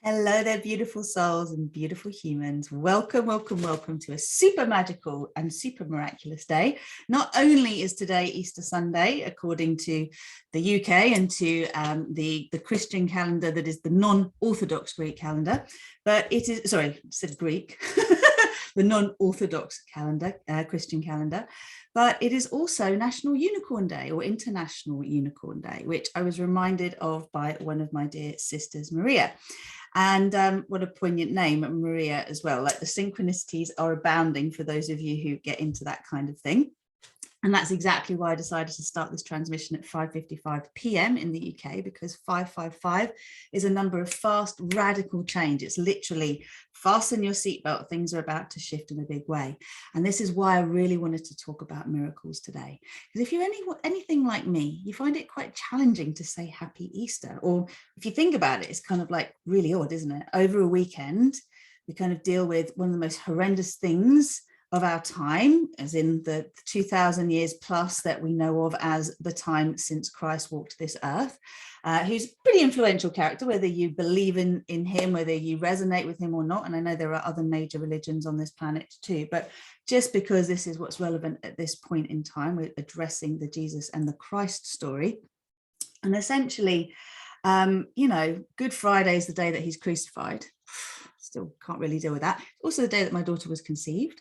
Hello there, beautiful souls and beautiful humans. Welcome, welcome, welcome to a super magical and super miraculous day. Not only is today Easter Sunday, according to the UK and to the Christian calendar that is the non-Orthodox Greek calendar, but it is, sorry, I said Greek, the non-Orthodox calendar, Christian calendar, but it is also National Unicorn Day or International Unicorn Day, which I was reminded of by one of my dear sisters, Maria. And what a poignant name, Maria, as well. Like the synchronicities are abounding for those of you who get into that kind of thing. And that's exactly why I decided to start this transmission at 5:55 p.m. in the UK, because 555 is a number of fast, radical change. It's literally fasten your seatbelt, things are about to shift in a big way. And this is why I really wanted to talk about miracles today. Because if you're anything like me, you find it quite challenging to say Happy Easter. Or if you think about it, it's kind of like really odd, isn't it? Over a weekend, we kind of deal with one of the most horrendous things of our time, as in the 2000 years plus that we know of as the time since Christ walked this earth, who's a pretty influential character, whether you believe in him, whether you resonate with him or not. And I know there are other major religions on this planet too, but just because this is what's relevant at this point in time, we're addressing the Jesus and the Christ story. And essentially, Good Friday is the day that he's crucified. Still can't really deal with that. Also the day that my daughter was conceived.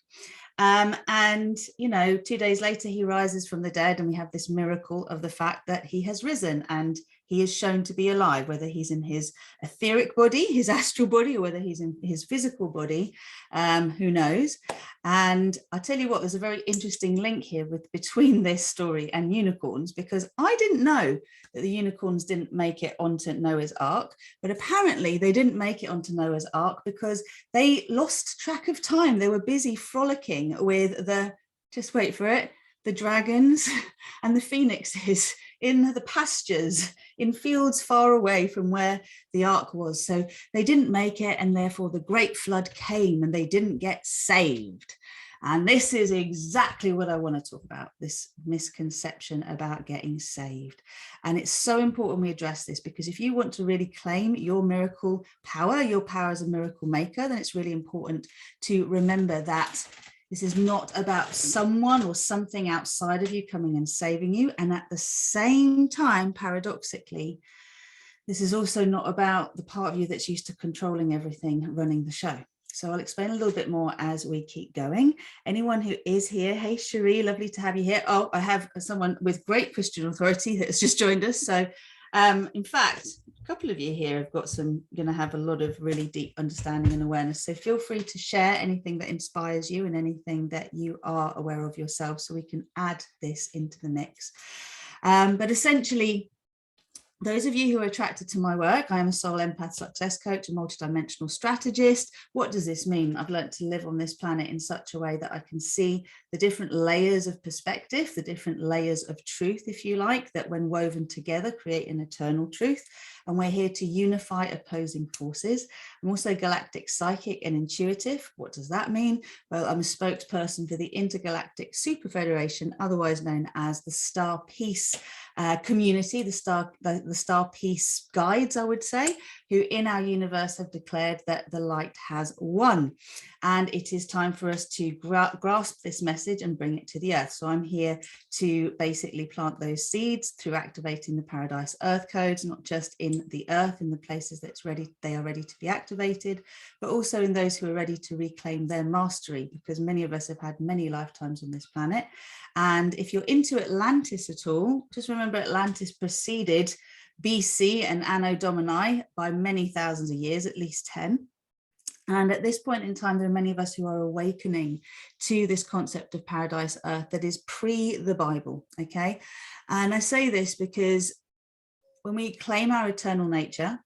And 2 days later, he rises from the dead, and we have this miracle of the fact that he has risen and he is shown to be alive, whether he's in his etheric body, his astral body, or whether he's in his physical body, who knows. And I tell you what, there's a very interesting link here between this story and unicorns, because I didn't know that the unicorns didn't make it onto Noah's Ark, but apparently they didn't make it onto Noah's Ark because they lost track of time. They were busy frolicking with just wait for it, the dragons and the phoenixes in the pastures, in fields far away from where the ark was. So they didn't make it, and therefore the great flood came and they didn't get saved. And this is exactly what I want to talk about, this misconception about getting saved. And it's so important we address this, because if you want to really claim your miracle power, your power as a miracle maker, then it's really important to remember that this is not about someone or something outside of you coming and saving you. And at the same time, paradoxically, this is also not about the part of you that's used to controlling everything, running the show. So I'll explain a little bit more as we keep going. Anyone who is here, hey Cherie, lovely to have you here. Oh, I have someone with great Christian authority that has just joined us. So in fact, a couple of you here have got going to have a lot of really deep understanding and awareness. So feel free to share anything that inspires you and anything that you are aware of yourself, so we can add this into the mix. But essentially, those of you who are attracted to my work, I am a soul empath success coach, a multidimensional strategist. What does this mean? I've learned to live on this planet in such a way that I can see the different layers of perspective, the different layers of truth, if you like, that when woven together create an eternal truth. And we're here to unify opposing forces. I'm also galactic psychic and intuitive. What does that mean? Well, I'm a spokesperson for the Intergalactic Super Federation, otherwise known as the Star Peace community, the Star Peace guides, I would say, who in our universe have declared that the light has won. And it is time for us to grasp this message and bring it to the earth. So I'm here to basically plant those seeds through activating the Paradise Earth codes, not just in the earth, in the places they are ready to be activated, but also in those who are ready to reclaim their mastery, because many of us have had many lifetimes on this planet. And if you're into Atlantis at all, just remember Atlantis preceded BC and Anno Domini by many thousands of years, at least 10. And at this point in time, there are many of us who are awakening to this concept of Paradise Earth that is pre the Bible, okay? And I say this because when we claim our eternal nature,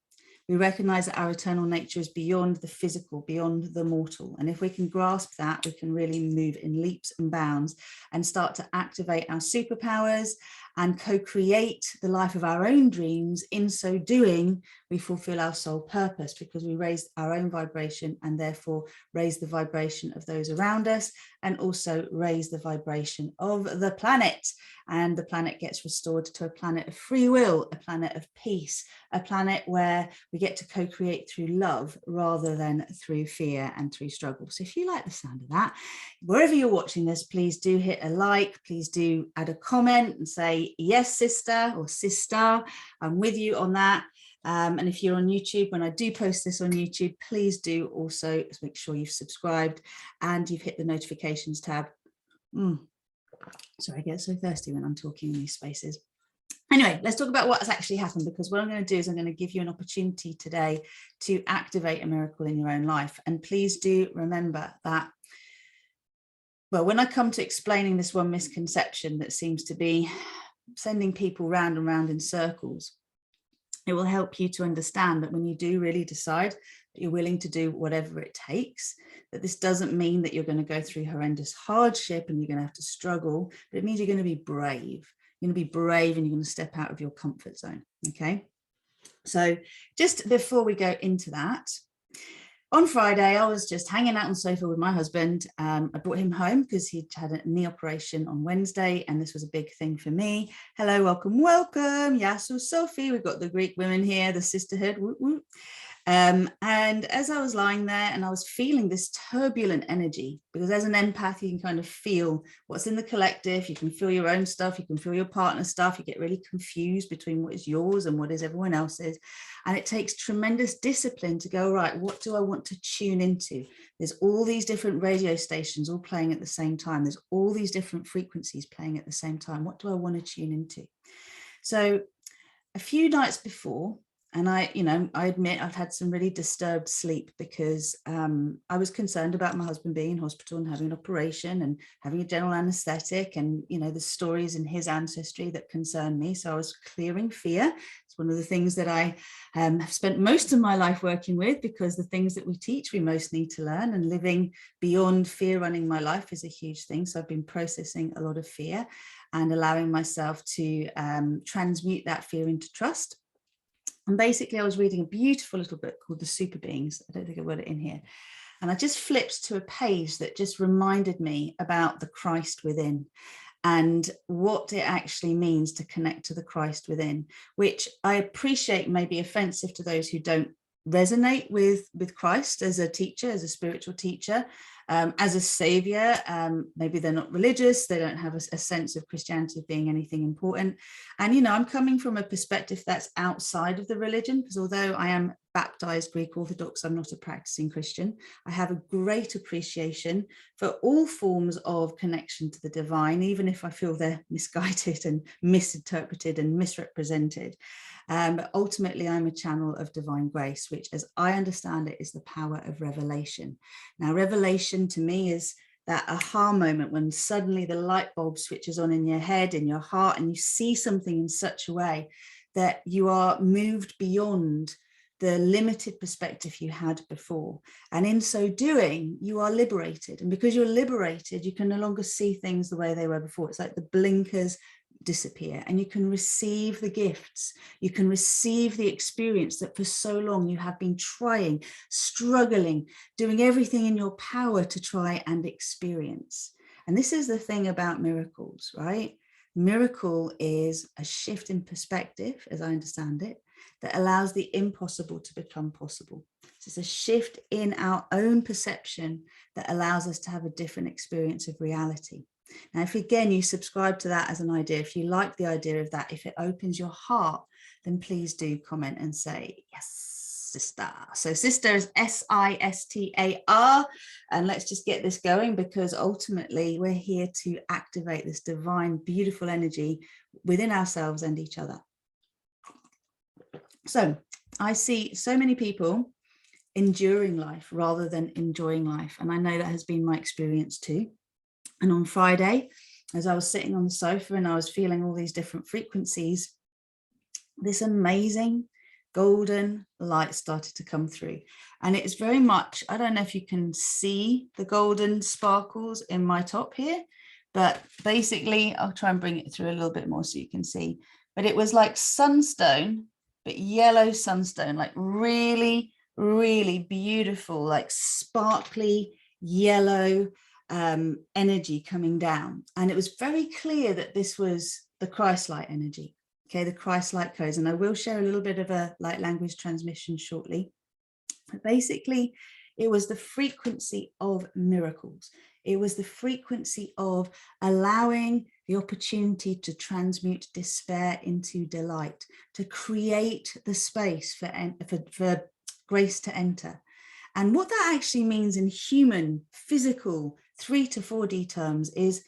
we recognize that our eternal nature is beyond the physical, beyond the mortal. And if we can grasp that, we can really move in leaps and bounds and start to activate our superpowers and co-create the life of our own dreams. In so doing, we fulfill our soul purpose, because we raise our own vibration and therefore raise the vibration of those around us, and also raise the vibration of the planet. And the planet gets restored to a planet of free will, a planet of peace, a planet where we get to co-create through love rather than through fear and through struggle. So if you like the sound of that, wherever you're watching this, please do hit a like, please do add a comment and say, yes, sister, or sister, I'm with you on that. And if you're on YouTube, when I do post this on YouTube, please do also make sure you've subscribed and you've hit the notifications tab. Sorry, I get so thirsty when I'm talking in these spaces. Anyway, let's talk about what's actually happened, because what I'm going to do is I'm going to give you an opportunity today to activate a miracle in your own life. And please do remember that, well, when I come to explaining this one misconception that seems to be sending people round and round in circles, it will help you to understand that when you do really decide that you're willing to do whatever it takes, that this doesn't mean that you're going to go through horrendous hardship and you're going to have to struggle, but it means you're going to be brave. You're going to be brave and you're going to step out of your comfort zone. Okay. So just before we go into that, on Friday, I was just hanging out on the sofa with my husband. I brought him home because he'd had a knee operation on Wednesday, and this was a big thing for me. Hello, welcome, welcome. Yasu, Sophie, we've got the Greek women here, the sisterhood. Whoop, whoop. And as I was lying there and I was feeling this turbulent energy, because as an empath, you can kind of feel what's in the collective, you can feel your own stuff, you can feel your partner's stuff, you get really confused between what is yours and what is everyone else's. And it takes tremendous discipline to go, right, what do I want to tune into? There's all these different radio stations all playing at the same time. There's all these different frequencies playing at the same time. What do I want to tune into? So a few nights before, and I admit I've had some really disturbed sleep, because I was concerned about my husband being in hospital and having an operation and having a general anesthetic, and, the stories in his ancestry that concern me. So I was clearing fear. It's one of the things that I have spent most of my life working with, because the things that we teach, we most need to learn, and living beyond fear running my life is a huge thing. So I've been processing a lot of fear and allowing myself to transmute that fear into trust. And basically, I was reading a beautiful little book called The Super Beings. I don't think I've got it in here. And I just flipped to a page that just reminded me about the Christ within and what it actually means to connect to the Christ within, which I appreciate may be offensive to those who don't resonate with Christ as a teacher, as a spiritual teacher, as a savior. Maybe they're not religious, they don't have a sense of Christianity being anything important. And, I'm coming from a perspective that's outside of the religion, because although I am baptized Greek Orthodox, I'm not a practicing Christian. I have a great appreciation for all forms of connection to the divine, even if I feel they're misguided and misinterpreted and misrepresented. But ultimately, I'm a channel of divine grace, which, as I understand it, is the power of revelation. Now, revelation to me is that aha moment when suddenly the light bulb switches on in your head, in your heart, and you see something in such a way that you are moved beyond the limited perspective you had before. And in so doing, you are liberated. And because you're liberated, you can no longer see things the way they were before. It's like the blinkers disappear, and you can receive the gifts, you can receive the experience that for so long you have been trying, struggling, doing everything in your power to try and experience. And this is the thing about miracles, right? Miracle is a shift in perspective, as I understand it, that allows the impossible to become possible. So it's a shift in our own perception that allows us to have a different experience of reality. Now, if again you subscribe to that as an idea, if you like the idea of that, if it opens your heart, then please do comment and say, yes, sister. So sister is SISTAR, and let's just get this going, because ultimately we're here to activate this divine, beautiful energy within ourselves and each other. So I see so many people enduring life rather than enjoying life, and I know that has been my experience too. And on Friday, as I was sitting on the sofa and I was feeling all these different frequencies, this amazing golden light started to come through. And it's very much, I don't know if you can see the golden sparkles in my top here, but basically I'll try and bring it through a little bit more so you can see. But it was like sunstone, but yellow sunstone, like really, really beautiful, like sparkly yellow energy coming down. And it was very clear that this was the ChristLight energy, okay, the ChristLight codes. And I will share a little bit of a light language transmission shortly. But basically, it was the frequency of miracles. It was the frequency of allowing the opportunity to transmute despair into delight, to create the space for grace to enter. And what that actually means in human, physical, 3 to 4D terms is,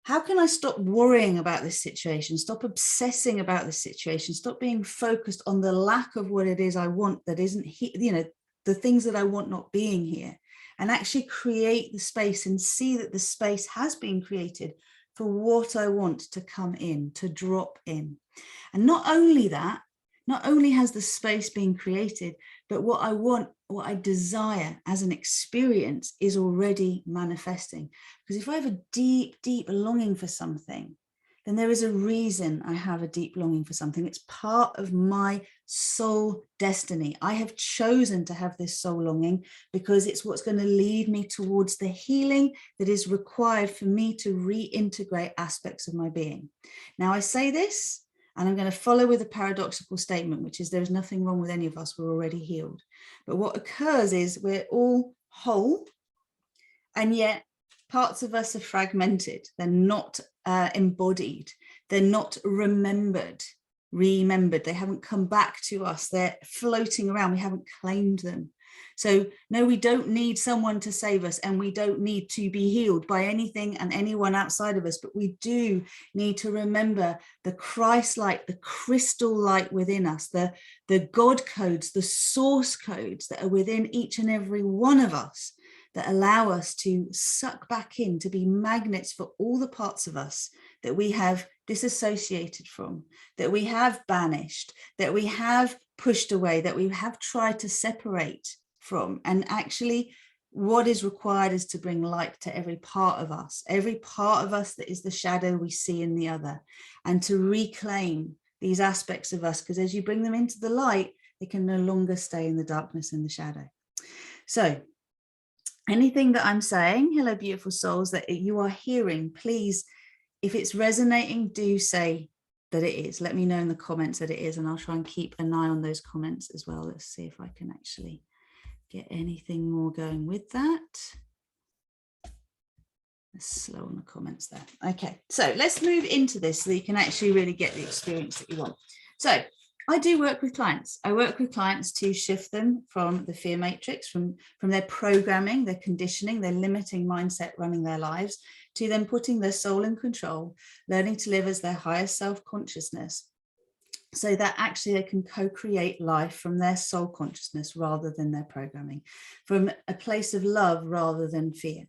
how can I stop worrying about this situation, stop obsessing about this situation, stop being focused on the lack of what it is I want that isn't here, you know, the things that I want not being here, and actually create the space and see that the space has been created for what I want to come in, to drop in. And not only that, not only has the space been created, but what I want, what I desire as an experience is already manifesting. Because if I have a deep, deep longing for something, then there is a reason I have a deep longing for something. It's part of my soul destiny. I have chosen to have this soul longing because it's what's going to lead me towards the healing that is required for me to reintegrate aspects of my being. Now, I say this, and I'm going to follow with a paradoxical statement, which is there's nothing wrong with any of us. We're already healed. But what occurs is we're all whole, and yet parts of us are fragmented. They're not embodied. They're not remembered. They haven't come back to us. They're floating around. We haven't claimed them. So no, we don't need someone to save us, and we don't need to be healed by anything and anyone outside of us, but we do need to remember the Christ light, the crystal light within us, the God codes, the source codes that are within each and every one of us that allow us to suck back in, to be magnets for all the parts of us that we have disassociated from, that we have banished, that we have pushed away, that we have tried to separate from. And actually what is required is to bring light to every part of us that is the shadow we see in the other, and to reclaim these aspects of us, because as you bring them into the light, they can no longer stay in the darkness and the shadow. So anything that I'm saying, hello beautiful souls, that you are hearing, please, if it's resonating, do say that it is. Let me know in the comments that it is, and I'll try and keep an eye on those comments as well. Let's see if I can actually get anything more going with that. Let's slow on the comments there. Okay, so let's move into this so that you can actually really get the experience that you want. So I do work with clients. I work with clients to shift them from the fear matrix, from their programming, their conditioning, their limiting mindset running their lives, to them putting their soul in control, learning to live as their highest self-consciousness, so that actually they can co-create life from their soul consciousness rather than their programming, from a place of love rather than fear.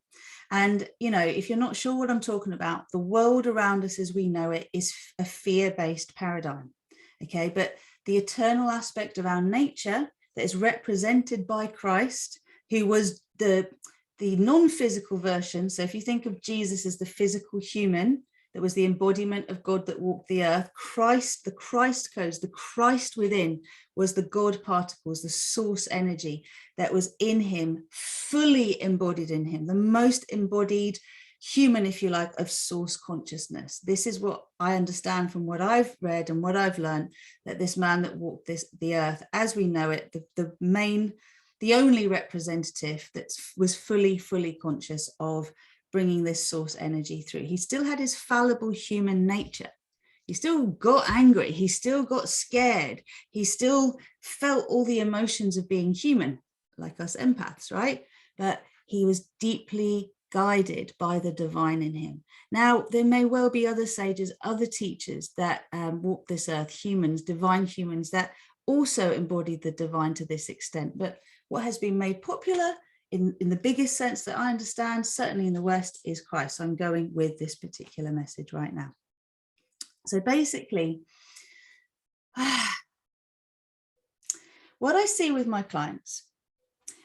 And, you know, if you're not sure what I'm talking about, the world around us as we know it is a fear-based paradigm. Okay, but the eternal aspect of our nature that is represented by Christ, who was the non-physical version. So if you think of Jesus as the physical human, that was the embodiment of God that walked the earth, Christ, the Christ codes, the Christ within was the God particles, the source energy that was in him, fully embodied in him, the most embodied human, if you like, of source consciousness. This is what I understand from what I've read and what I've learned, that this man that walked the earth as we know it, the only representative that was fully conscious of bringing this source energy through. He still had his fallible human nature. He still got angry. He still got scared. He still felt all the emotions of being human, like us empaths, right? But he was deeply guided by the divine in him. Now, there may well be other sages, other teachers that walk this earth, humans, divine humans, that also embodied the divine to this extent. But what has been made popular in the biggest sense that I understand, certainly in the West, is Christ. So I'm going with this particular message right now. So basically, what I see with my clients,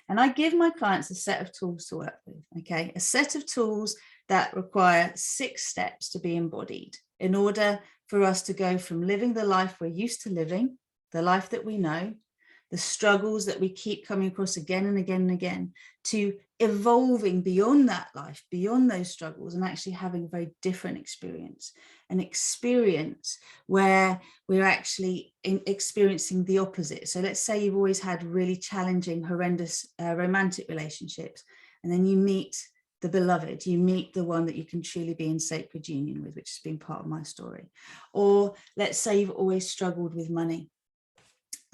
and I give my clients a set of tools to work with, okay? A set of tools that require 6 steps to be embodied in order for us to go from living the life we're used to living, the life that we know, the struggles that we keep coming across again and again and again, to evolving beyond that life, beyond those struggles, and actually having a very different experience, an experience where we're actually experiencing the opposite. So let's say you've always had really challenging, horrendous romantic relationships, and then you meet the beloved, you meet the one that you can truly be in sacred union with, which has been part of my story. Or let's say you've always struggled with money.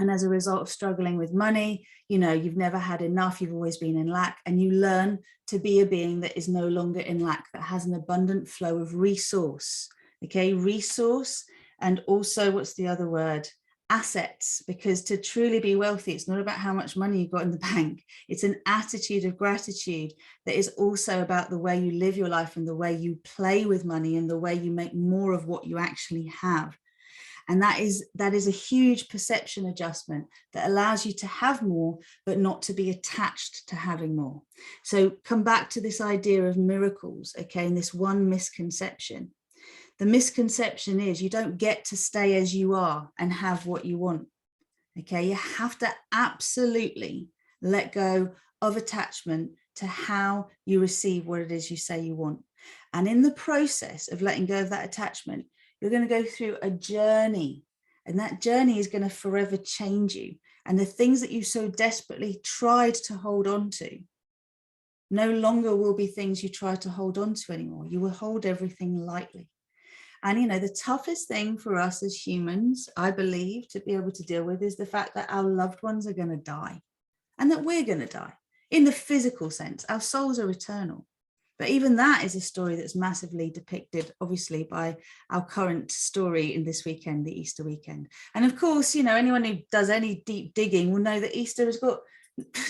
And as a result of struggling with money, you know, you've never had enough, you've always been in lack, and you learn to be a being that is no longer in lack, that has an abundant flow of resource, okay, resource, and also, what's the other word? Assets, because to truly be wealthy, it's not about how much money you've got in the bank. It's an attitude of gratitude that is also about the way you live your life and the way you play with money and the way you make more of what you actually have. And that is a huge perception adjustment that allows you to have more, but not to be attached to having more. So come back to this idea of miracles, okay, and this one misconception. The misconception is you don't get to stay as you are and have what you want, okay? You have to absolutely let go of attachment to how you receive what it is you say you want. And in the process of letting go of that attachment, you're going to go through a journey, and that journey is going to forever change you. And the things that you so desperately tried to hold on to no longer will be things you try to hold on to anymore. You will hold everything lightly. And, you know, the toughest thing for us as humans, I believe, to be able to deal with is the fact that our loved ones are going to die and that we're going to die in the physical sense. Our souls are eternal. But even that is a story that's massively depicted, obviously, by our current story in this weekend, the Easter weekend. And of course, you know, anyone who does any deep digging will know that Easter has got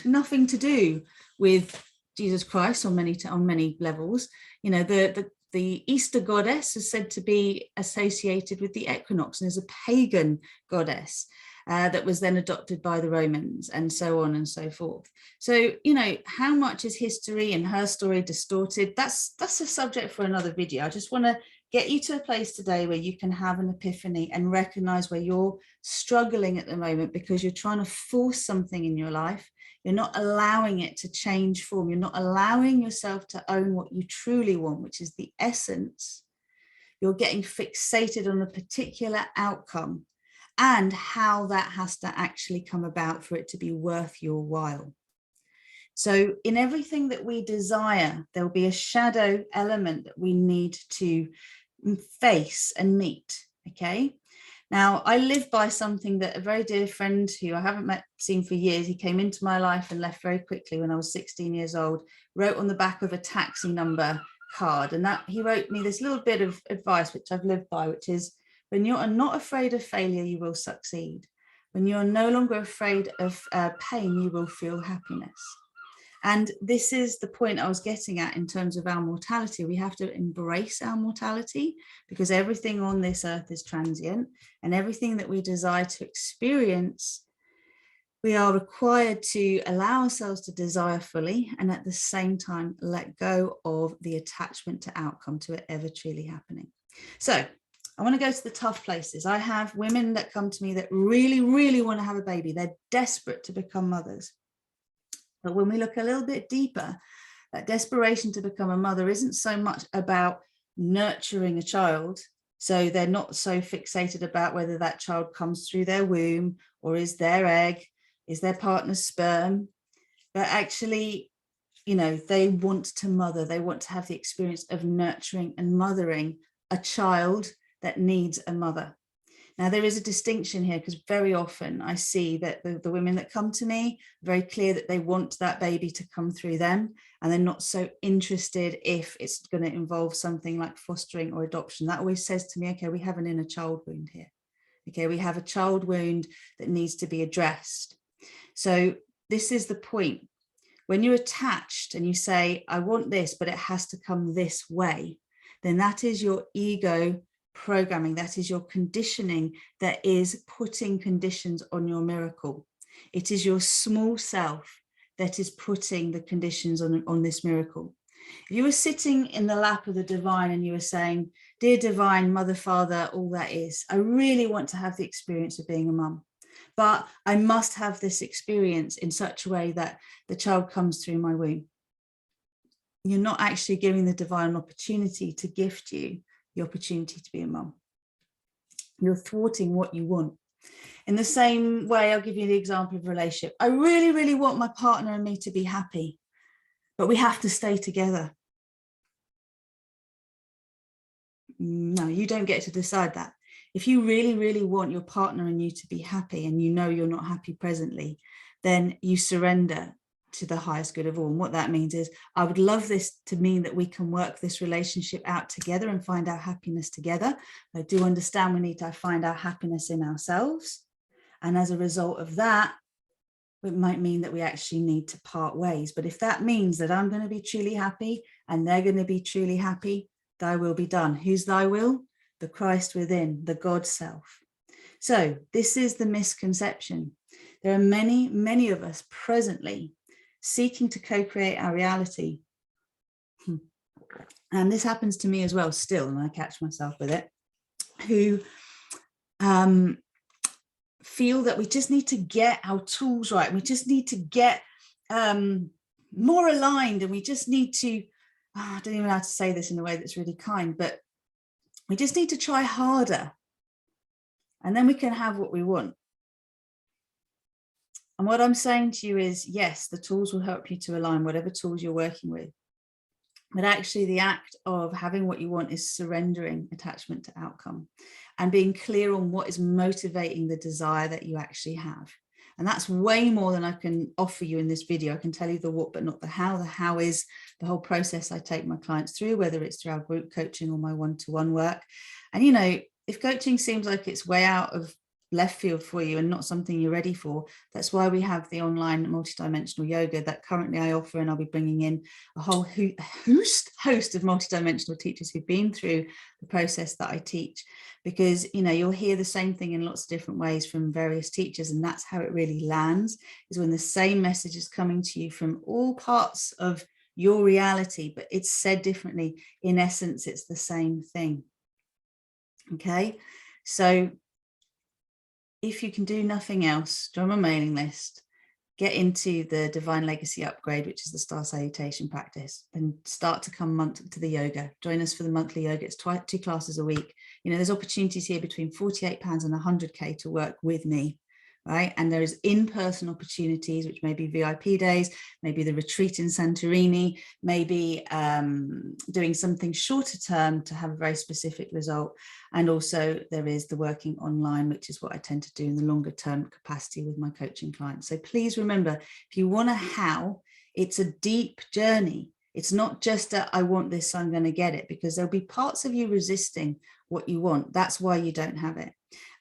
nothing to do with Jesus Christ on many levels. You know, the Easter goddess is said to be associated with the equinox and is a pagan goddess. That was then adopted by the Romans, and so on and so forth. So, you know, how much is history and her story distorted? That's a subject for another video. I just want to get you to a place today where you can have an epiphany and recognize where you're struggling at the moment because you're trying to force something in your life. You're not allowing it to change form. You're not allowing yourself to own what you truly want, which is the essence. You're getting fixated on a particular outcome and how that has to actually come about for it to be worth your while. So in everything that we desire, there will be a shadow element that we need to face and meet, okay? Now, I live by something that a very dear friend who I haven't seen for years, he came into my life and left very quickly when I was 16 years old, wrote on the back of a taxi number card. And that he wrote me this little bit of advice, which I've lived by, which is, when you're not afraid of failure, you will succeed. When you're no longer afraid of pain, you will feel happiness. And this is the point I was getting at in terms of our mortality. We have to embrace our mortality because everything on this earth is transient, and everything that we desire to experience, we are required to allow ourselves to desire fully, and at the same time, let go of the attachment to outcome, to it ever truly happening. So I want to go to the tough places. I have women that come to me that really, really want to have a baby. They're desperate to become mothers. But when we look a little bit deeper, that desperation to become a mother isn't so much about nurturing a child. So they're not so fixated about whether that child comes through their womb or is their egg, is their partner's sperm. But actually, you know, they want to mother. They want to have the experience of nurturing and mothering a child that needs a mother. Now, there is a distinction here because very often I see that the women that come to me are very clear that they want that baby to come through them, and they're not so interested if it's going to involve something like fostering or adoption. That always says to me, okay, we have an inner child wound here. Okay, we have a child wound that needs to be addressed. So this is the point. When you're attached and you say, I want this, but it has to come this way, then that is your ego programming. That is your conditioning that is putting conditions on your miracle. It is your small self that is putting the conditions on this miracle. If you were sitting in the lap of the divine and you were saying, dear divine, mother, father, all that is, I really want to have the experience of being a mum, but I must have this experience in such a way that the child comes through my womb. You're not actually giving the divine an opportunity to gift you the opportunity to be a mum. You're thwarting what you want. In the same way, I'll give you the example of a relationship. I really, really want my partner and me to be happy, but we have to stay together. No, you don't get to decide that. If you really, really want your partner and you to be happy, and you know you're not happy presently, then you surrender to the highest good of all. And what that means is, I would love this to mean that we can work this relationship out together and find our happiness together. I do understand we need to find our happiness in ourselves. And as a result of that, it might mean that we actually need to part ways. But if that means that I'm going to be truly happy and they're going to be truly happy, thy will be done. Who's thy will? The Christ within, the God self. So this is the misconception. There are many, many of us presently seeking to co-create our reality. And this happens to me as well still, and I catch myself with it, who feel that we just need to get our tools right. We just need to get more aligned, and we just need to, I don't even know how to say this in a way that's really kind, but we just need to try harder, and then we can have what we want. And what I'm saying to you is, yes, the tools will help you to align whatever tools you're working with. But actually the act of having what you want is surrendering attachment to outcome and being clear on what is motivating the desire that you actually have. And that's way more than I can offer you in this video. I can tell you the what, but not the how. The how is the whole process I take my clients through, whether it's through our group coaching or my one-to-one work. And, you know, if coaching seems like it's way out of left field for you and not something you're ready for, that's why we have the online multidimensional yoga that currently I offer, and I'll be bringing in a whole host of multidimensional teachers who've been through the process that I teach, because, you know, you'll hear the same thing in lots of different ways from various teachers, and that's how it really lands, is when the same message is coming to you from all parts of your reality, but it's said differently. In essence, it's the same thing. Okay, so if you can do nothing else, join my mailing list, get into the Divine Legacy Upgrade, which is the Star Salutation practice, and start to come to the yoga. Join us for the monthly yoga. It's 2 classes a week. You know, there's opportunities here between £48 and 100k to work with me, right? And there's in-person opportunities, which may be VIP days, maybe the retreat in Santorini, maybe doing something shorter term to have a very specific result. And also there is the working online, which is what I tend to do in the longer term capacity with my coaching clients. So please remember, if you want a how, it's a deep journey. It's not just a, I want this, so I'm going to get it, because there'll be parts of you resisting what you want. That's why you don't have it.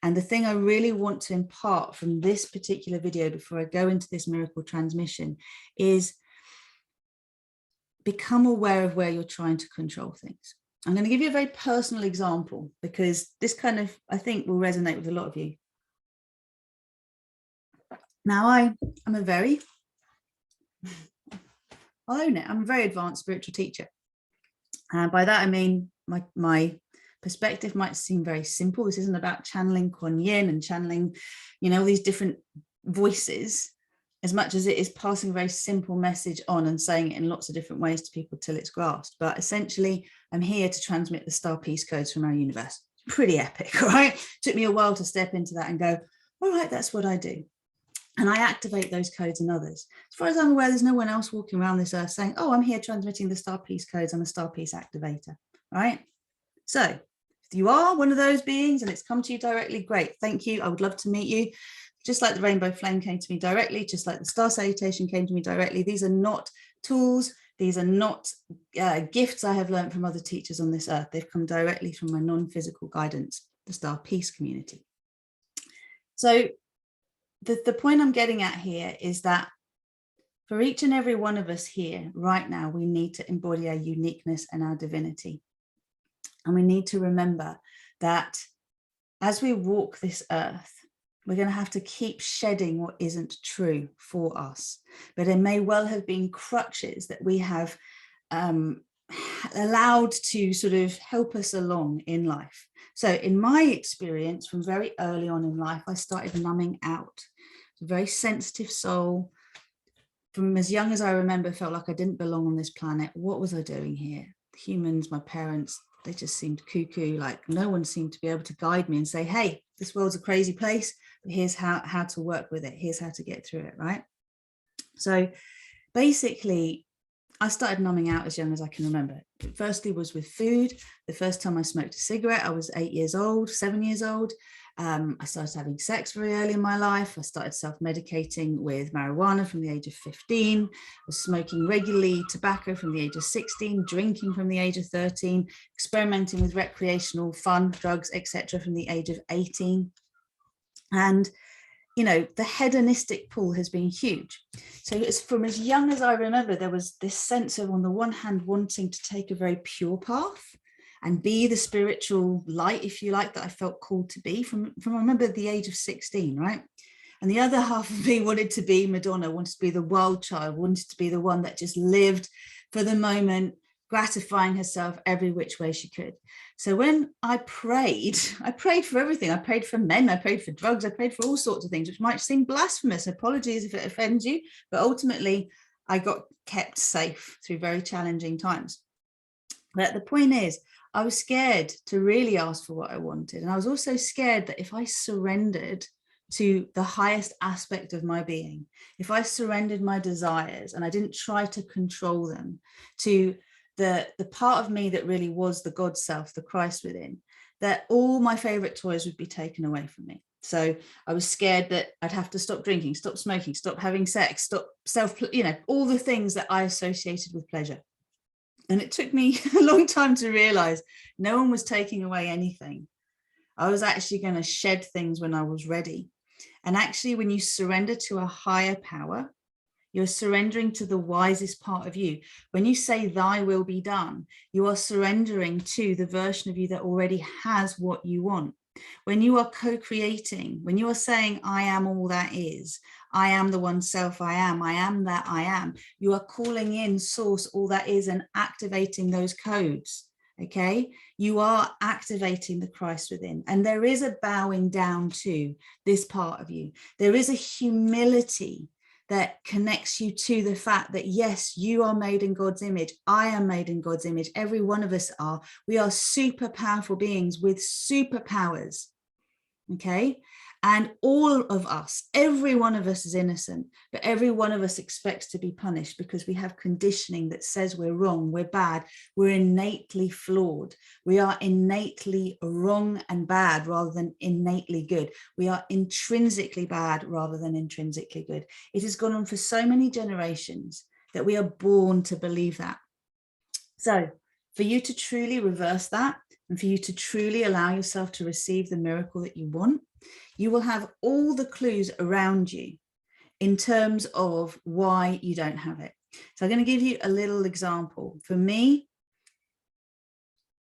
And the thing I really want to impart from this particular video before I go into this miracle transmission is become aware of where you're trying to control things. I'm going to give you a very personal example, because this kind of, I think, will resonate with a lot of you. Now, I'm a very, I'll own it, I'm a very advanced spiritual teacher. And by that, I mean, my perspective might seem very simple. This isn't about channeling Kuan Yin and channeling, you know, all these different voices, as much as it is passing a very simple message on and saying it in lots of different ways to people till it's grasped. But essentially, I'm here to transmit the star peace codes from our universe. Pretty epic, right? Took me a while to step into that and go, all right, that's what I do. And I activate those codes in others. As far as I'm aware, there's no one else walking around this earth saying, oh, I'm here transmitting the star peace codes. I'm a star peace activator, right? So if you are one of those beings and it's come to you directly, great. Thank you. I would love to meet you. Just like the rainbow flame came to me directly, just like the star salutation came to me directly. These are not tools. These are not gifts I have learned from other teachers on this earth. They've come directly from my non-physical guidance, the star peace community. So the point I'm getting at here is that for each and every one of us here right now, we need to embody our uniqueness and our divinity. And we need to remember that as we walk this earth, we're going to have to keep shedding what isn't true for us. But it may well have been crutches that we have allowed to sort of help us along in life. So in my experience, from very early on in life, I started numbing out. A very sensitive soul. From as young as I remember, felt like I didn't belong on this planet. What was I doing here? Humans, my parents, they just seemed cuckoo. Like no one seemed to be able to guide me and say, hey, this world's a crazy place, but here's how to work with it. Here's how to get through it, right? So basically, I started numbing out as young as I can remember. It firstly was with food. The first time I smoked a cigarette, I was 7 years old. I started having sex very early in my life. I started self-medicating with marijuana from the age of 15. I was smoking regularly tobacco from the age of 16, drinking from the age of 13, experimenting with recreational fun, drugs, etc. from the age of 18. And you know, the hedonistic pull has been huge. So it's from as young as I remember, there was this sense of, on the one hand, wanting to take a very pure path and be the spiritual light, if you like, that I felt called to be from I remember the age of 16, right? And the other half of me wanted to be Madonna, wanted to be the wild child, wanted to be the one that just lived for the moment, gratifying herself every which way she could. So when I prayed for everything. I prayed for men, I prayed for drugs, I prayed for all sorts of things, which might seem blasphemous. Apologies if it offends you, but ultimately I got kept safe through very challenging times. But the point is, I was scared to really ask for what I wanted. And I was also scared that if I surrendered to the highest aspect of my being, if I surrendered my desires and I didn't try to control them to the part of me that really was the God self, the Christ within, that all my favorite toys would be taken away from me. So I was scared that I'd have to stop drinking, stop smoking, stop having sex, stop all the things that I associated with pleasure. And it took me a long time to realize no one was taking away anything. I was actually going to shed things when I was ready. And actually, when you surrender to a higher power, you're surrendering to the wisest part of you. When you say thy will be done, you are surrendering to the version of you that already has what you want. When you are co-creating, when you are saying, I am all that is, I am the one self I am that I am, you are calling in source, all that is, and activating those codes. Okay, you are activating the Christ within, and there is a bowing down to this part of you. There is a humility that connects you to the fact that, yes, you are made in God's image. I am made in God's image. Every one of us are. We are super powerful beings with superpowers. Okay. And all of us, every one of us is innocent, but every one of us expects to be punished because we have conditioning that says we're wrong, we're bad, we're innately flawed. We are innately wrong and bad rather than innately good. We are intrinsically bad rather than intrinsically good. It has gone on for so many generations that we are born to believe that. So for you to truly reverse that, and for you to truly allow yourself to receive the miracle that you want, you will have all the clues around you in terms of why you don't have it. So I'm going to give you a little example. For me,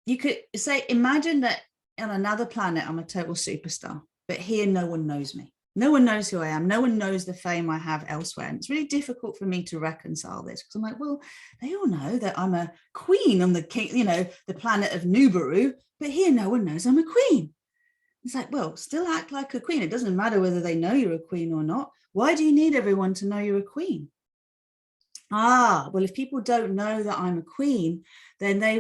you could say, imagine that on another planet, I'm a total superstar, but here no one knows me. No one knows who I am. No one knows the fame I have elsewhere. And it's really difficult for me to reconcile this because I'm like, well, they all know that I'm a queen on the king, the planet of Nubaru, but here no one knows I'm a queen. It's like, well, still act like a queen. It doesn't matter whether they know you're a queen or not. Why do you need everyone to know you're a queen? Well, if people don't know that I'm a queen, then I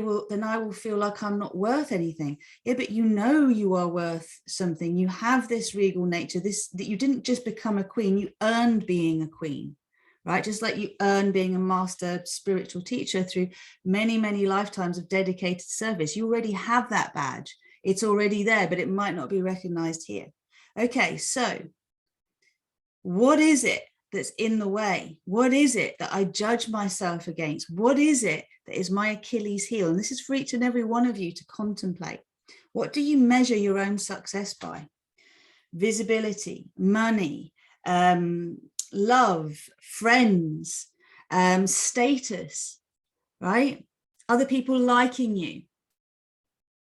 will feel like I'm not worth anything. Yeah, but you are worth something. You have this regal nature, that you didn't just become a queen, you earned being a queen, right? Just like you earn being a master spiritual teacher through many, many lifetimes of dedicated service. You already have that badge. It's already there, but it might not be recognized here. Okay, so what is it that's in the way? What is it that I judge myself against? What is it that is my Achilles heel? And this is for each and every one of you to contemplate. What do you measure your own success by? Visibility, money, love, friends, status, right? Other people liking you,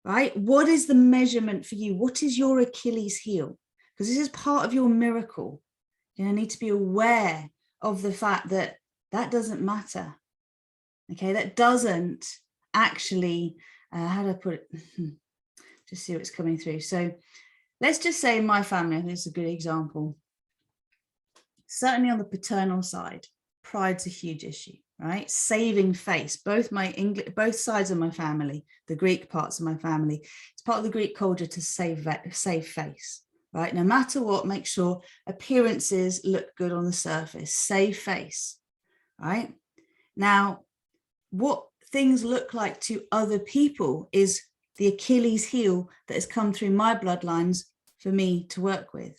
right? What is the measurement for you? What is your Achilles heel? Because this is part of your miracle. You need to be aware of the fact that that doesn't matter. Okay, that doesn't actually, how do I put it? Just see what's coming through. So let's just say in my family, I think it's a good example. Certainly on the paternal side, pride's a huge issue, right? Saving face, both sides of my family, the Greek parts of my family, it's part of the Greek culture to save face, right? No matter what, make sure appearances look good on the surface, save face, right? Now, what things look like to other people is the Achilles heel that has come through my bloodlines for me to work with,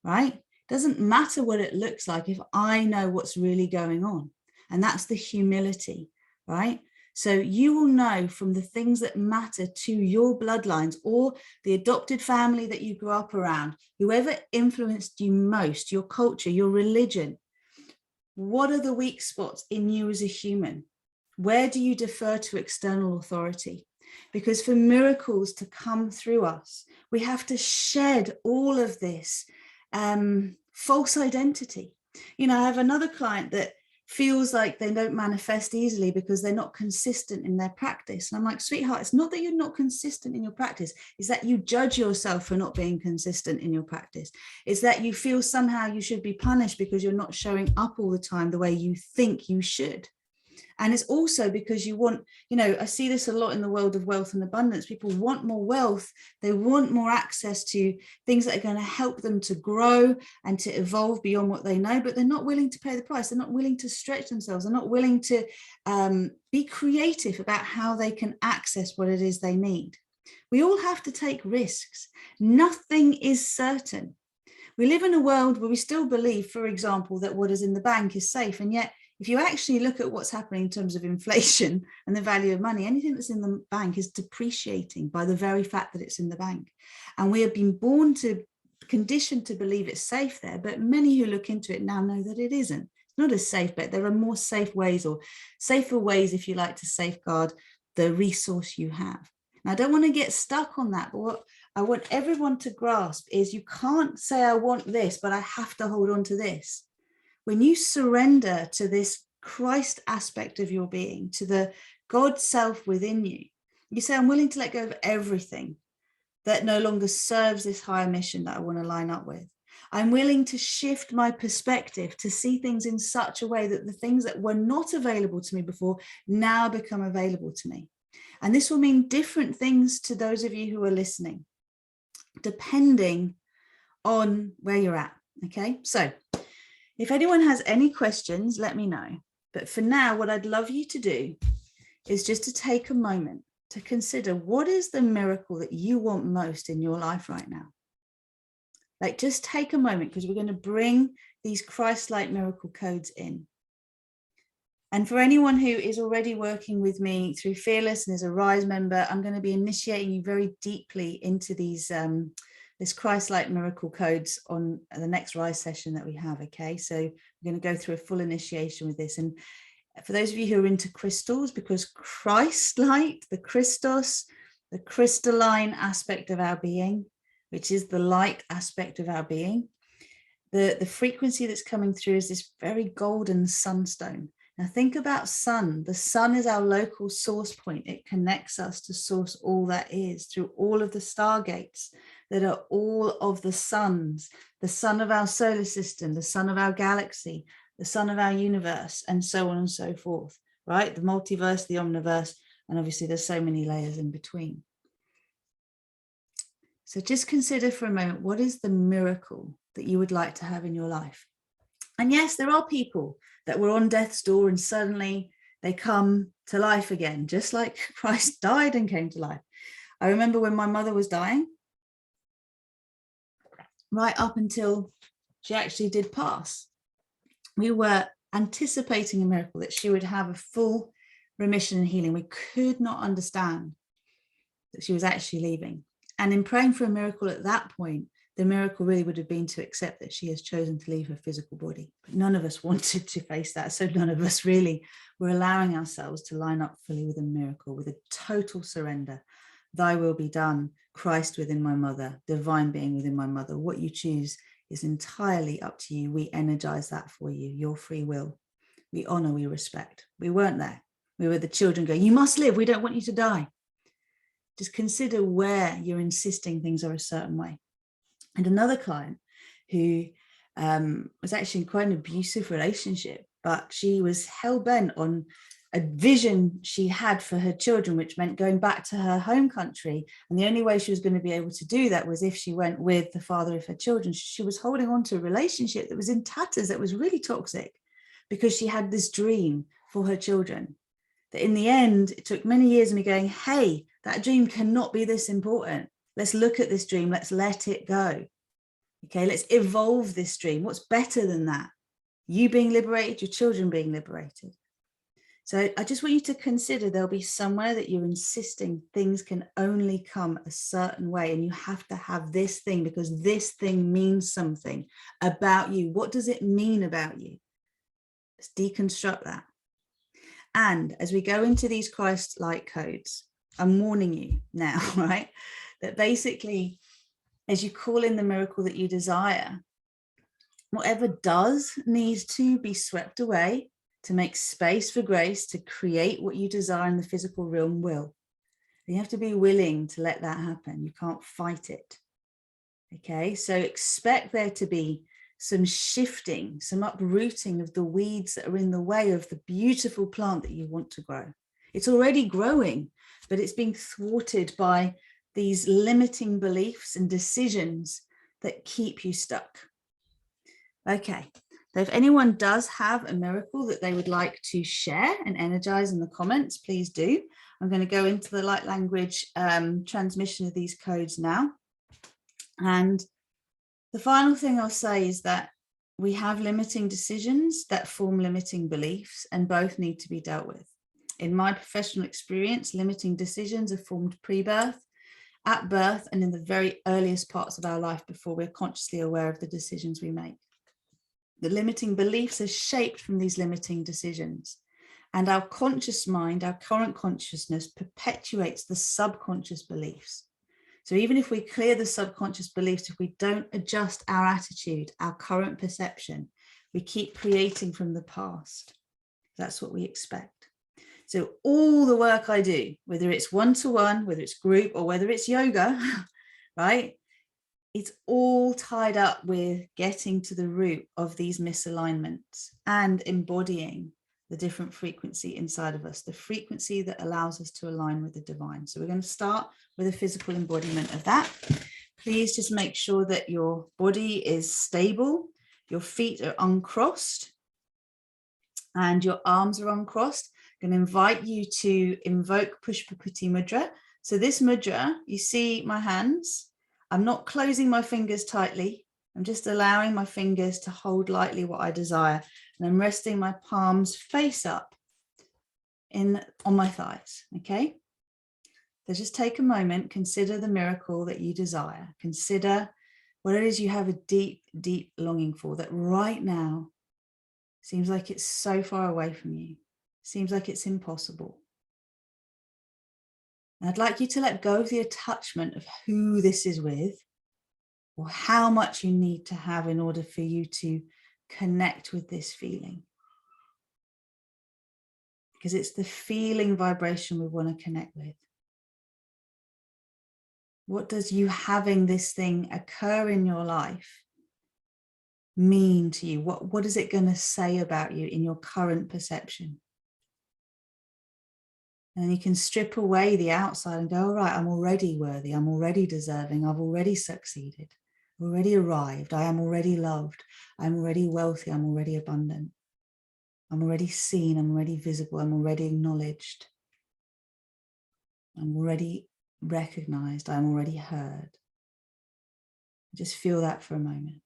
right? Doesn't matter what it looks like if I know what's really going on. And that's the humility, right? So you will know from the things that matter to your bloodlines or the adopted family that you grew up around, whoever influenced you most, your culture, your religion. What are the weak spots in you as a human? Where do you defer to external authority? Because for miracles to come through us, we have to shed all of this false identity. You know, I have another client that feels like they don't manifest easily because they're not consistent in their practice. And I'm like, sweetheart, it's not that you're not consistent in your practice. It's that you judge yourself for not being consistent in your practice. It's that you feel somehow you should be punished because you're not showing up all the time the way you think you should. And it's also because you want, you know, I see this a lot in the world of wealth and abundance. People want more wealth. They want more access to things that are going to help them to grow and to evolve beyond what they know, but they're not willing to pay the price. They're not willing to stretch themselves. They're not willing to be creative about how they can access what it is they need. We all have to take risks. Nothing is certain. We live in a world where we still believe, for example, that what is in the bank is safe. And yet, if you actually look at what's happening in terms of inflation and the value of money, anything that's in the bank is depreciating by the very fact that it's in the bank. And we have been conditioned to believe it's safe there, but many who look into it now know that it isn't. It's not a safe bet. There are more safe ways, or safer ways, if you like, to safeguard the resource you have. Now, I don't want to get stuck on that, but what I want everyone to grasp is you can't say, I want this, but I have to hold on to this. When you surrender to this Christ aspect of your being, to the God self within you, you say, I'm willing to let go of everything that no longer serves this higher mission that I want to line up with. I'm willing to shift my perspective to see things in such a way that the things that were not available to me before now become available to me. And this will mean different things to those of you who are listening, depending on where you're at. Okay, so if anyone has any questions, let me know. But for now, what I'd love you to do is just to take a moment to consider, what is the miracle that you want most in your life right now? Like, just take a moment, because we're going to bring these ChristLight Miracle codes in. And for anyone who is already working with me through Fearless and is a Rise member, I'm going to be initiating you very deeply into these this ChristLight Miracle codes on the next Rise session that we have. Okay, so we're going to go through a full initiation with this. And for those of you who are into crystals, because ChristLight, the Christos, the crystalline aspect of our being, which is the light aspect of our being, the frequency that's coming through is this very golden sunstone. Now think about sun. The sun is our local source point. It connects us to source all that is through all of the stargates that are all of the suns, the sun of our solar system, the sun of our galaxy, the sun of our universe, and so on and so forth, right? The multiverse, the omniverse, and obviously there's so many layers in between. So just consider for a moment, what is the miracle that you would like to have in your life? And yes, there are people that were on death's door and suddenly they come to life again, just like Christ died and came to life. I remember when my mother was dying, right up until she actually did pass, we were anticipating a miracle, that she would have a full remission and healing. We could not understand that she was actually leaving. And in praying for a miracle at that point, the miracle really would have been to accept that she has chosen to leave her physical body. But none of us wanted to face that. So none of us really were allowing ourselves to line up fully with a miracle, with a total surrender. Thy will be done, Christ within my mother, divine being within my mother. What you choose is entirely up to you. We energize that for you, your free will. We honor, we respect. We weren't there. where the children go, you must live, we don't want you to die. Just consider where you're insisting things are a certain way. And another client who was actually in quite an abusive relationship, but she was hell-bent on a vision she had for her children, which meant going back to her home country. And the only way she was going to be able to do that was if she went with the father of her children. She was holding on to a relationship that was in tatters, that was really toxic, because she had this dream for her children. That in the end, it took many years of me going, hey, that dream cannot be this important. Let's look at this dream. Let's let it go. Okay, let's evolve this dream. What's better than that? You being liberated, your children being liberated. So I just want you to consider there'll be somewhere that you're insisting things can only come a certain way, and you have to have this thing because this thing means something about you. What does it mean about you? Let's deconstruct that. And as we go into these ChristLight codes, I'm warning you now, right? That basically, as you call in the miracle that you desire, whatever does need to be swept away to make space for grace to create what you desire in the physical realm will. You have to be willing to let that happen. You can't fight it. Okay, so expect there to be some shifting, some uprooting of the weeds that are in the way of the beautiful plant that you want to grow. It's already growing, but it's being thwarted by these limiting beliefs and decisions that keep you stuck. Okay, so if anyone does have a miracle that they would like to share and energize in the comments, please do. I'm going to go into the light language transmission of these codes now. And the final thing I'll say is that we have limiting decisions that form limiting beliefs, and both need to be dealt with. In my professional experience, limiting decisions are formed pre-birth, at birth, and in the very earliest parts of our life before we're consciously aware of the decisions we make. The limiting beliefs are shaped from these limiting decisions. And our conscious mind, our current consciousness, perpetuates the subconscious beliefs. So even if we clear the subconscious beliefs, if we don't adjust our attitude, our current perception, we keep creating from the past. That's what we expect. So all the work I do, whether it's one-to-one, whether it's group, or whether it's yoga, right? It's all tied up with getting to the root of these misalignments and embodying the different frequency inside of us, the frequency that allows us to align with the divine. So we're going to start with a physical embodiment of that. Please just make sure that your body is stable, your feet are uncrossed, and your arms are uncrossed. I'm going to invite you to invoke Pushpakuti Mudra. So this mudra, you see my hands. I'm not closing my fingers tightly. I'm just allowing my fingers to hold lightly what I desire. And I'm resting my palms face up on my thighs, okay? So just take a moment, consider the miracle that you desire. Consider what it is you have a deep, deep longing for that right now seems like it's so far away from you. Seems like it's impossible. And I'd like you to let go of the attachment of who this is with, or how much you need to have in order for you to connect with this feeling. Because it's the feeling vibration we want to connect with. What does you having this thing occur in your life mean to you? What is it going to say about you in your current perception? And you can strip away the outside and go, all right, I'm already worthy. I'm already deserving. I've already succeeded. I've already arrived. I am already loved. I'm already wealthy. I'm already abundant. I'm already seen. I'm already visible. I'm already acknowledged. I'm already recognized. I'm already heard. Just feel that for a moment.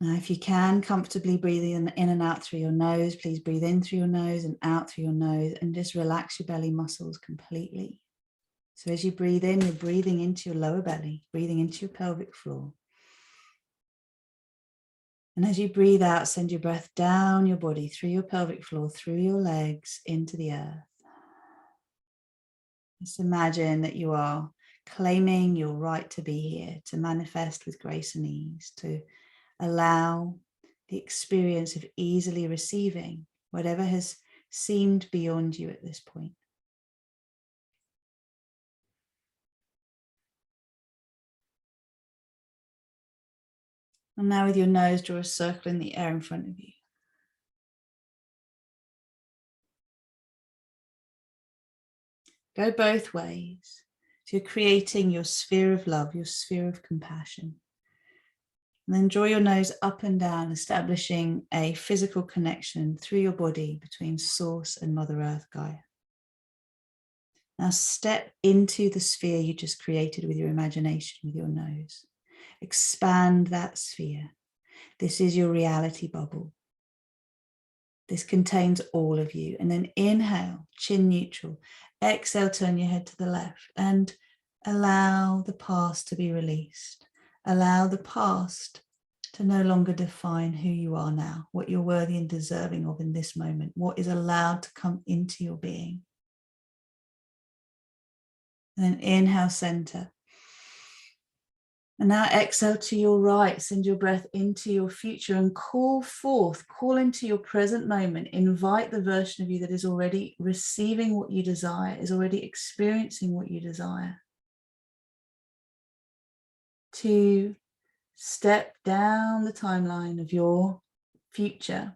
Now, if you can, comfortably breathe in and out through your nose, please breathe in through your nose and out through your nose, and just relax your belly muscles completely. So as you breathe in, you're breathing into your lower belly, breathing into your pelvic floor. And as you breathe out, send your breath down your body, through your pelvic floor, through your legs, into the earth. Just imagine that you are claiming your right to be here, to manifest with grace and ease, to allow the experience of easily receiving whatever has seemed beyond you at this point. And now with your nose, draw a circle in the air in front of you. Go both ways. So you're creating your sphere of love, your sphere of compassion. And then draw your nose up and down, establishing a physical connection through your body between Source and Mother Earth, Gaia. Now step into the sphere you just created with your imagination, with your nose. Expand that sphere. This is your reality bubble. This contains all of you. And then inhale, chin neutral. Exhale, turn your head to the left and allow the past to be released. Allow the past to no longer define who you are now, what you're worthy and deserving of in this moment, what is allowed to come into your being. And then inhale, center. And now exhale to your right, send your breath into your future and call forth, call into your present moment, invite the version of you that is already receiving what you desire, is already experiencing what you desire, to step down the timeline of your future,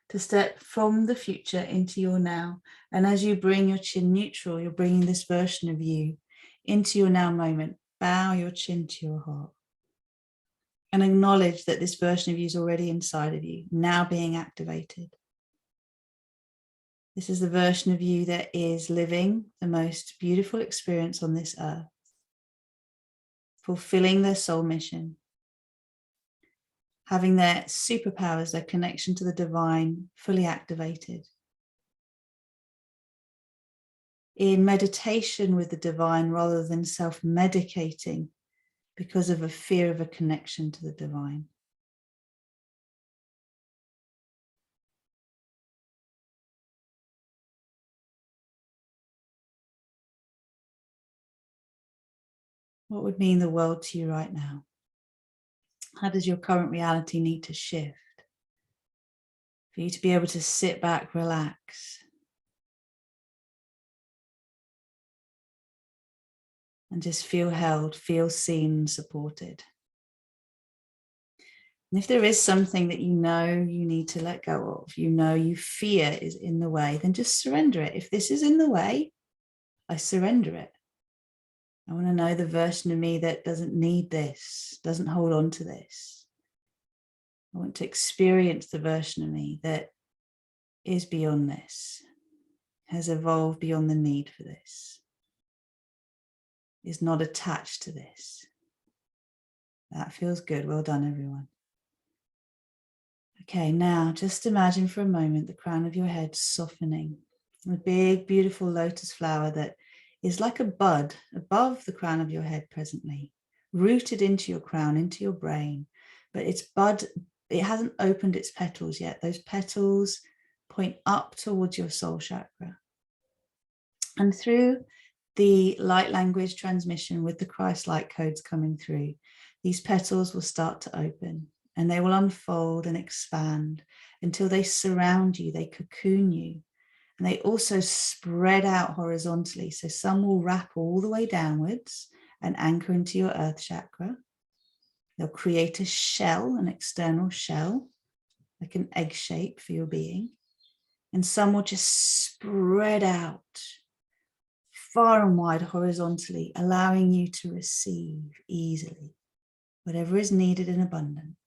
to step from the future into your now. And as you bring your chin neutral, you're bringing this version of you into your now moment. Bow your chin to your heart and acknowledge that this version of you is already inside of you, now being activated. This is the version of you that is living the most beautiful experience on this earth, fulfilling their soul mission, having their superpowers, their connection to the divine fully activated. In meditation with the divine rather than self-medicating because of a fear of a connection to the divine. What would mean the world to you right now? How does your current reality need to shift for you to be able to sit back, relax, and just feel held, feel seen, supported? And if there is something that you know you need to let go of, you know you fear is in the way, then just surrender it. If this is in the way, I surrender it. I want to know the version of me that doesn't need this, doesn't hold on to this. I want to experience the version of me that is beyond this, has evolved beyond the need for this, is not attached to this. That feels good. Well done, everyone. Okay, now just imagine for a moment the crown of your head softening. A big, beautiful lotus flower that is like a bud above the crown of your head presently, rooted into your crown, into your brain. But its bud, it hasn't opened its petals yet. Those petals point up towards your soul chakra. And through the light language transmission with the ChristLight codes coming through, these petals will start to open and they will unfold and expand until they surround you, they cocoon you. And they also spread out horizontally. So some will wrap all the way downwards and anchor into your earth chakra. They'll create a shell, an external shell, like an egg shape for your being. And some will just spread out far and wide horizontally, allowing you to receive easily whatever is needed in abundance.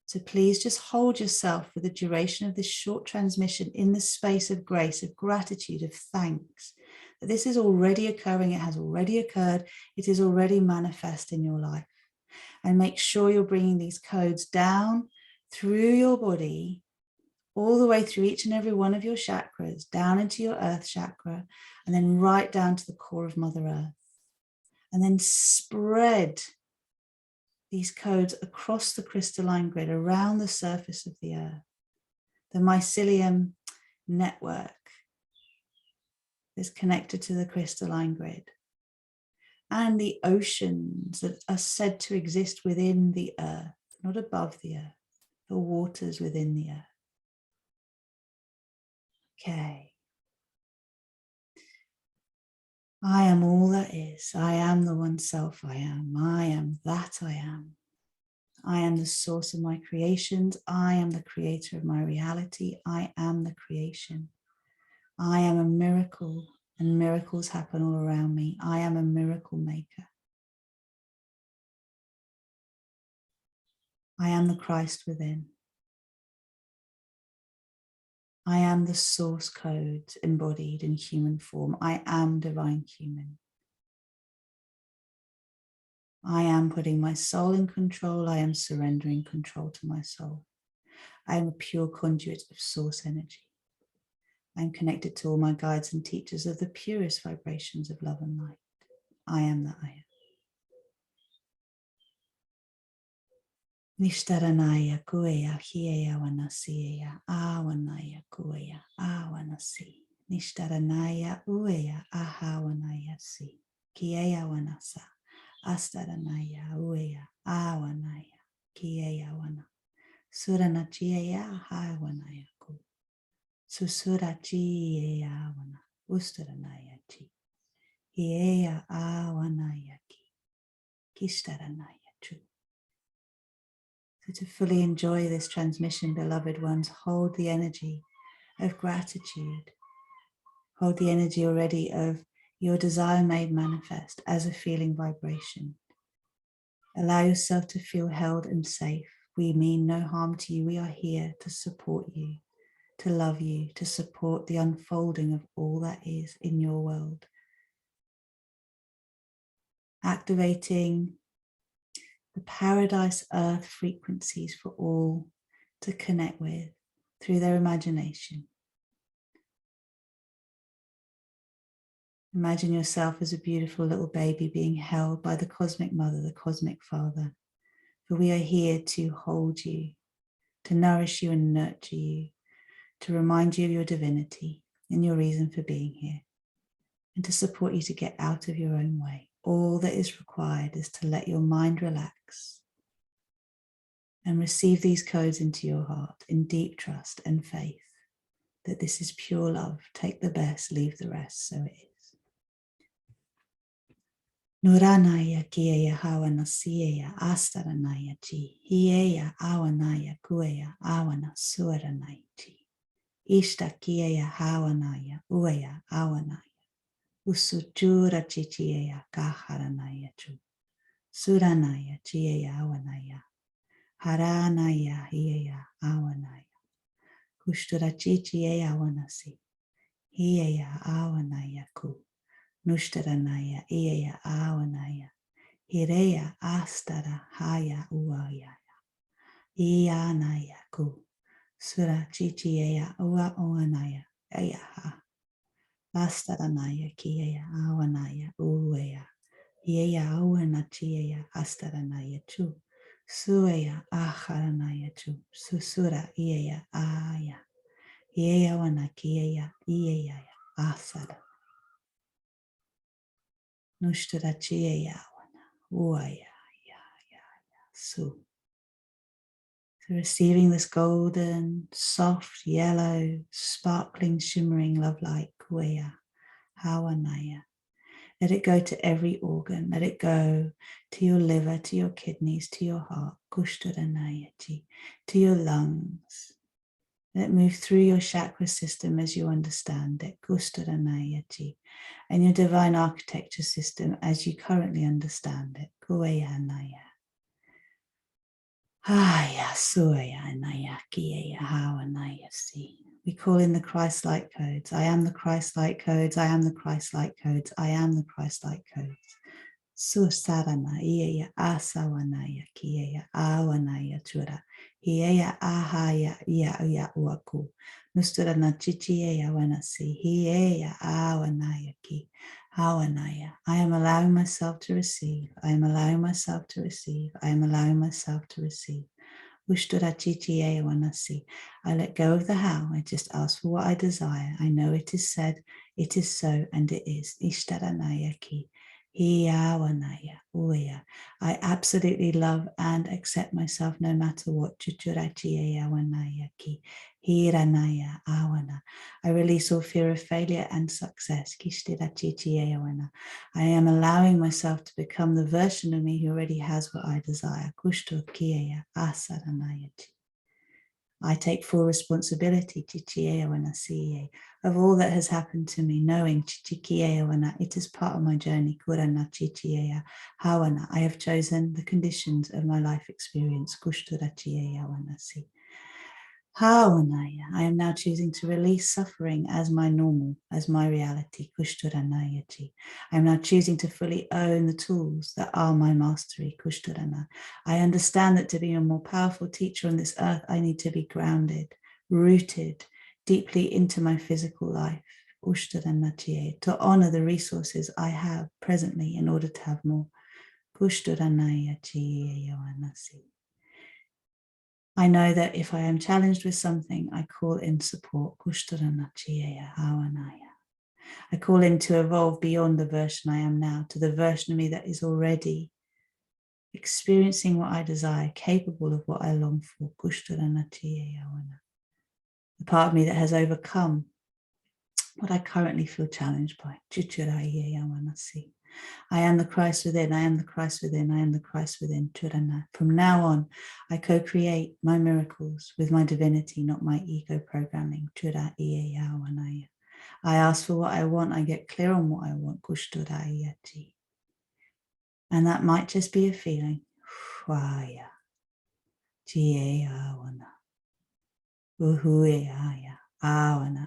So please just hold yourself for the duration of this short transmission in the space of grace, of gratitude, of thanks, that this is already occurring, it has already occurred, it is already manifest in your life. And make sure you're bringing these codes down through your body, all the way through each and every one of your chakras, down into your earth chakra, and then right down to the core of Mother Earth. And then spread these codes across the crystalline grid, around the surface of the earth. The mycelium network is connected to the crystalline grid. And the oceans that are said to exist within the earth, not above the earth. the waters within the earth. Okay. I am all that is. I am the one self I am. I am that I am. I am the source of my creations. I am the creator of my reality. I am the creation. I am a miracle, and miracles happen all around me. I am a miracle maker. I am the Christ within. I am the source code embodied in human form. I am divine human. I am putting my soul in control. I am surrendering control to my soul. I am a pure conduit of source energy. I am connected to all my guides and teachers of the purest vibrations of love and light. I am that I am. Nishtaranaya kueya hieya wanasiya awanaya kueya awanasi. Nishtaranaya ueya ahawanaya si. Kieya wanasa. Astaranaya ueya awanaya. Kieya wana. Suranachiya ahawanaya ku. Susurachiya wana. Ustaranaya chi. Hieya awanaya ki. Kishtaranaya chu. So to fully enjoy this transmission, beloved ones, hold the energy of gratitude. Hold the energy already of your desire made manifest as a feeling vibration. Allow yourself to feel held and safe. We mean no harm to you. We are here to support you, to love you, to support the unfolding of all that is in your world. Activating the paradise earth frequencies for all to connect with through their imagination. Imagine yourself as a beautiful little baby being held by the cosmic mother, the cosmic father. For we are here to hold you, to nourish you and nurture you, to remind you of your divinity and your reason for being here, and to support you to get out of your own way. All that is required is to let your mind relax and receive these codes into your heart in deep trust and faith that this is pure love. Take the best, leave the rest, so it is. Nuranaya kieya hawana sieya astaranaya chi. Hieya awanaya kueya awana suranaya chi. Ishta kieya hawanaya ueya awanaya. Usujura chichieya kaharanaya chu. Suranaya chieya awanaya. Haranaya hieya awanaya. Kushtura chichieya awanasi. Hieya awanaya ku. Nushtaranaya ieya awanaya. Hireya astara haya uaya. Iyanaya ku. Sura chichieya ua oanaya. Ayaha. Astaranaya kieya awanaya ueya. Yeya awanachieya astaranaya chu. Sueya aharanaya chu. Susura ieya aya. Yeya wanakieya ieya asara. Nushtarachieya wana. Uaya ya ya ya su. So receiving this golden, soft, yellow, sparkling, shimmering love light, kueya, hawanaya. Let it go to every organ. Let it go to your liver, to your kidneys, to your heart, kushtaranayachi, to your lungs. Let it move through your chakra system as you understand it, kushtaranayachi, and your divine architecture system as you currently understand it, kueyanaya. Aya suya naya kiya hawanaya si. We call in the ChristLight codes. I am the ChristLight codes. I am the ChristLight codes. I am the ChristLight codes. Susarana iya asawanaya kiya awanaya chura. Hiya ahaya ya uaku. Nusturana chichiya wanasi. Hiya awanaya ki. Hawanaya. I am allowing myself to receive. I am allowing myself to receive. I am allowing myself to receive. I let go of the how. I just ask for what I desire. I know it is said, it is so, and it is. Ishtaranaya ki. Hiawanaya, uya. I absolutely love and accept myself no matter what. Chuchurachiyawanaya ki. Hiranaya awana. I release all fear of failure and success. Kishtirachichiyawana. I am allowing myself to become the version of me who already has what I desire. Kushtokiya asaranaya. I take full responsibility of all that has happened to me, knowing it is part of my journey. I have chosen the conditions of my life experience. I am now choosing to release suffering as my normal, as my reality. I am now choosing to fully own the tools that are my mastery. I understand that to be a more powerful teacher on this earth, I need to be grounded, rooted deeply into my physical life. To honor the resources I have presently in order to have more. I know that if I am challenged with something, I call in support. I call in to evolve beyond the version I am now, to the version of me that is already experiencing what I desire, capable of what I long for. The part of me that has overcome what I currently feel challenged by. I am the Christ within, I am the Christ within, I am the Christ within. From now on, I co-create my miracles with my divinity, not my ego programming. I ask for what I want, I get clear on what I want. And that might just be a feeling.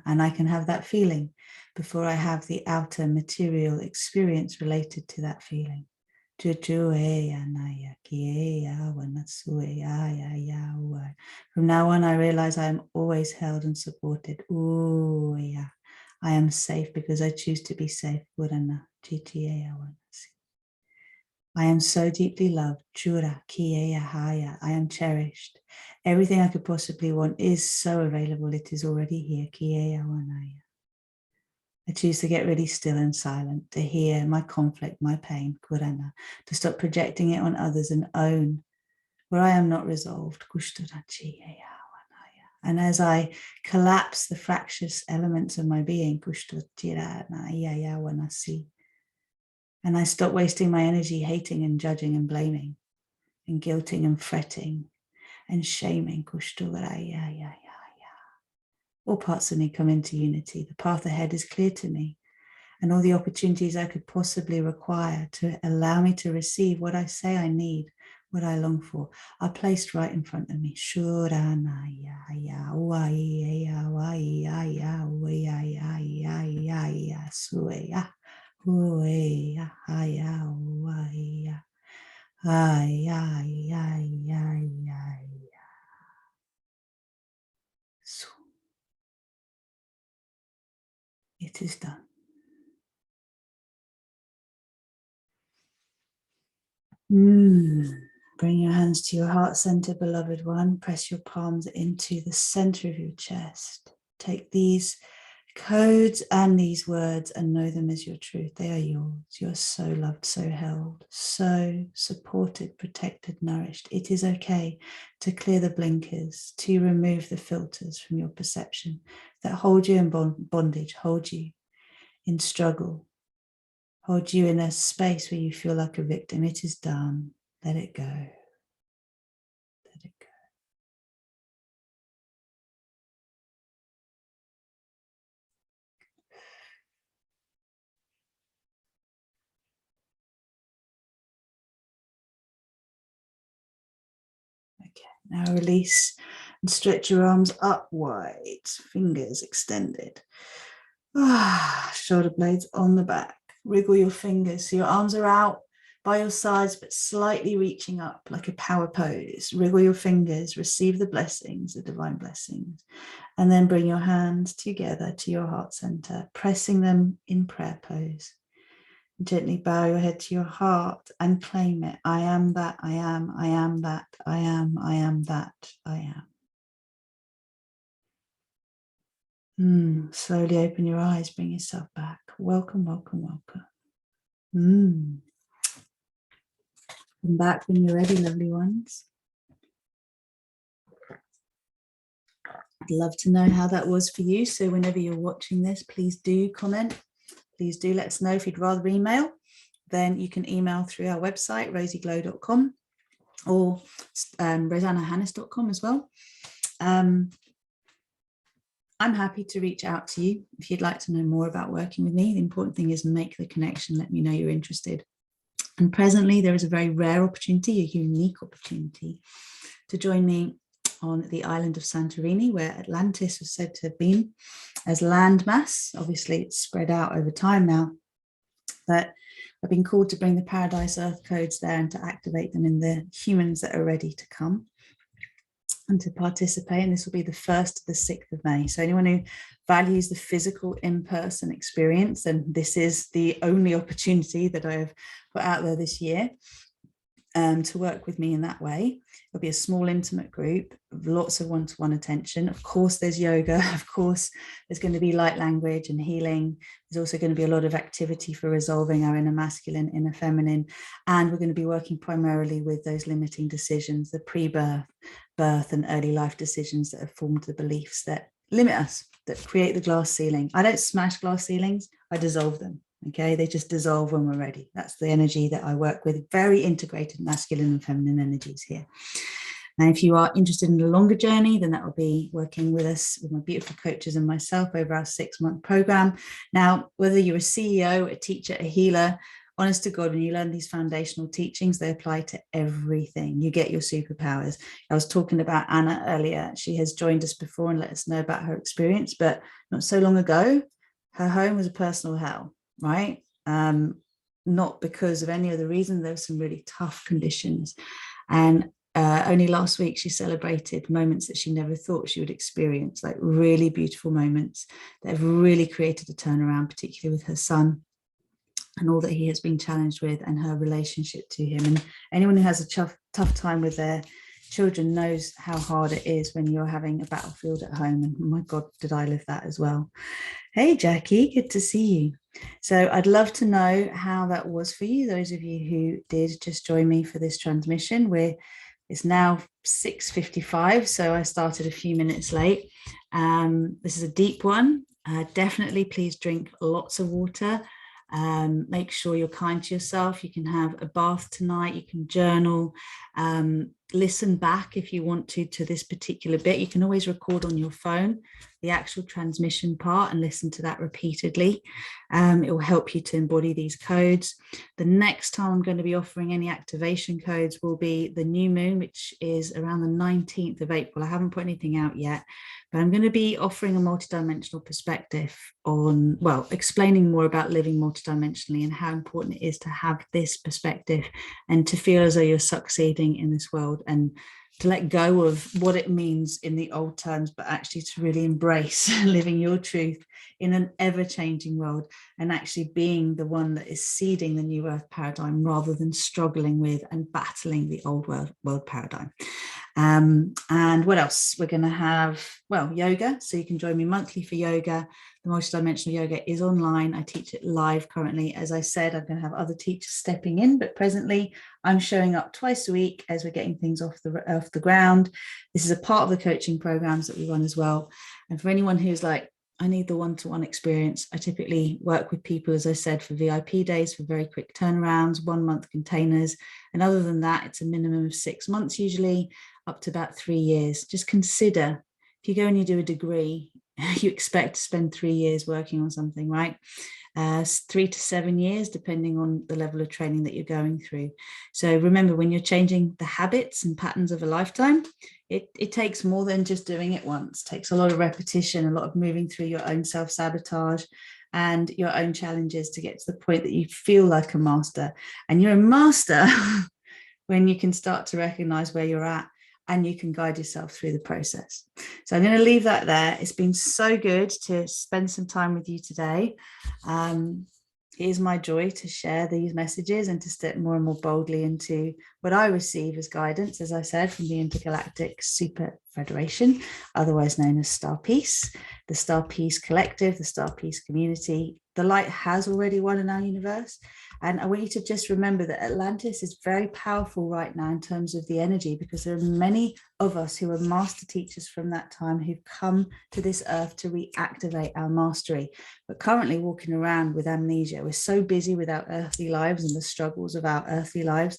And I can have that feeling before I have the outer material experience related to that feeling. From now on, I realize I am always held and supported. I am safe because I choose to be safe. I am so deeply loved. I am cherished. Everything I could possibly want is so available. It is already here. I choose to get really still and silent, to hear my conflict, my pain, to stop projecting it on others and own where I am not resolved. And as I collapse the fractious elements of my being, and I stop wasting my energy hating and judging and blaming and guilting and fretting and shaming. All parts of me come into unity. The path ahead is clear to me, and all the opportunities I could possibly require to allow me to receive what I say I need, what I long for, are placed right in front of me. It is done. Bring your hands to your heart center, beloved one. Press your palms into the center of your chest. Take these codes and these words and know them as your truth. They are yours. You're so loved, so held, so supported, protected, nourished. It is okay to clear the blinkers, to remove the filters from your perception that hold you in bondage, hold you in struggle, hold you in a space where you feel like a victim. It is done. Let it go. Let it go. Okay, now release and stretch your arms up wide, fingers extended. Shoulder blades on the back. Wriggle your fingers so your arms are out by your sides but slightly reaching up like a power pose. Wriggle your fingers, receive the blessings, the divine blessings, and then bring your hands together to your heart center, pressing them in prayer pose. Gently bow your head to your heart and claim it. I am that, I am that, I am that, I am. Slowly open your eyes, bring yourself back. Welcome, welcome, welcome. Come back when you're ready, lovely ones. I'd love to know how that was for you. So whenever you're watching this, please do comment. Please do let us know. If you'd rather email, then you can email through our website, rosieglow.com, or rosannahannis.com as well. I'm happy to reach out to you if you'd like to know more about working with me. The important thing is make the connection, let me know you're interested. And presently there is a very rare opportunity, a unique opportunity, to join me on the island of Santorini, where Atlantis was said to have been as landmass. Obviously it's spread out over time now, but I've been called to bring the Paradise Earth codes there and to activate them in the humans that are ready to come and to participate. And this will be the 1st to the 6th of May. So anyone who values the physical in-person experience, and this is the only opportunity that I've put out there this year to work with me in that way. It'll be a small intimate group, lots of one-to-one attention. Of course, there's yoga. Of course, there's going to be light language and healing. There's also going to be a lot of activity for resolving our inner masculine, inner feminine. And we're going to be working primarily with those limiting decisions, the pre-birth, birth and early life decisions that have formed the beliefs that limit us, that create the glass ceiling. I don't smash glass ceilings, I dissolve them. Okay, they just dissolve when we're ready. That's the energy that I work with. Very integrated masculine and feminine energies here. Now, if you are interested in a longer journey, then that will be working with us, with my beautiful coaches and myself over our 6-month program. Now, whether you're a CEO, a teacher, a healer, honest to God, when you learn these foundational teachings, they apply to everything. You get your superpowers. I was talking about Anna earlier. She has joined us before and let us know about her experience, but not so long ago, her home was a personal hell. Right? Not because of any other reason. There were some really tough conditions. And only last week she celebrated moments that she never thought she would experience, like really beautiful moments that have really created a turnaround, particularly with her son and all that he has been challenged with and her relationship to him. And anyone who has a tough time with their children knows how hard it is when you're having a battlefield at home. And my God, did I live that as well. Hey, Jackie, good to see you. So I'd love to know how that was for you, those of you who did just join me for this transmission. It's now 6:55, so I started a few minutes late. This is a deep one. Definitely please drink lots of water. Make sure you're kind to yourself. You can have a bath tonight, you can journal, listen back if you want to this particular bit. You can always record on your phone the actual transmission part and listen to that repeatedly. It will help you to embody these codes. The next time I'm going to be offering any activation codes will be the new moon, which is around the 19th of April. I haven't put anything out yet, but I'm going to be offering a multidimensional perspective on, well, explaining more about living multidimensionally and how important it is to have this perspective and to feel as though you're succeeding in this world, and to let go of what it means in the old terms, but actually to really embrace living your truth in an ever-changing world and actually being the one that is seeding the new earth paradigm rather than struggling with and battling the old world paradigm. And what else? We're going to have, well, yoga. So you can join me monthly for yoga. The multidimensional yoga is online. I teach it live currently. As I said, I'm going to have other teachers stepping in, but presently I'm showing up twice a week as we're getting things off the ground. This is a part of the coaching programs that we run as well. And for anyone who's like, I need the one-to-one experience, I typically work with people, as I said, for VIP days, for very quick turnarounds, 1-month containers. And other than that, it's a minimum of 6 months, usually up to about 3 years. Just consider, if you go and you do a degree, you expect to spend 3 years working on something, right? 3 to 7 years, depending on the level of training that you're going through. So remember, when you're changing the habits and patterns of a lifetime, it takes more than just doing it once. It takes a lot of repetition, a lot of moving through your own self-sabotage and your own challenges to get to the point that you feel like a master. And you're a master when you can start to recognize where you're at and you can guide yourself through the process. So I'm going to leave that there. It's been so good to spend some time with you today. It is my joy to share these messages and to step more and more boldly into what I receive as guidance, as I said, from the Intergalactic Super Federation, otherwise known as Star Peace, the Star Peace Collective, the Star Peace Community. The light has already won in our universe, And I want you to just remember that Atlantis is very powerful right now in terms of the energy, because there are many of us who are master teachers from that time who've come to this earth to reactivate our mastery, but currently walking around with amnesia. We're so busy with our earthly lives and the struggles of our earthly lives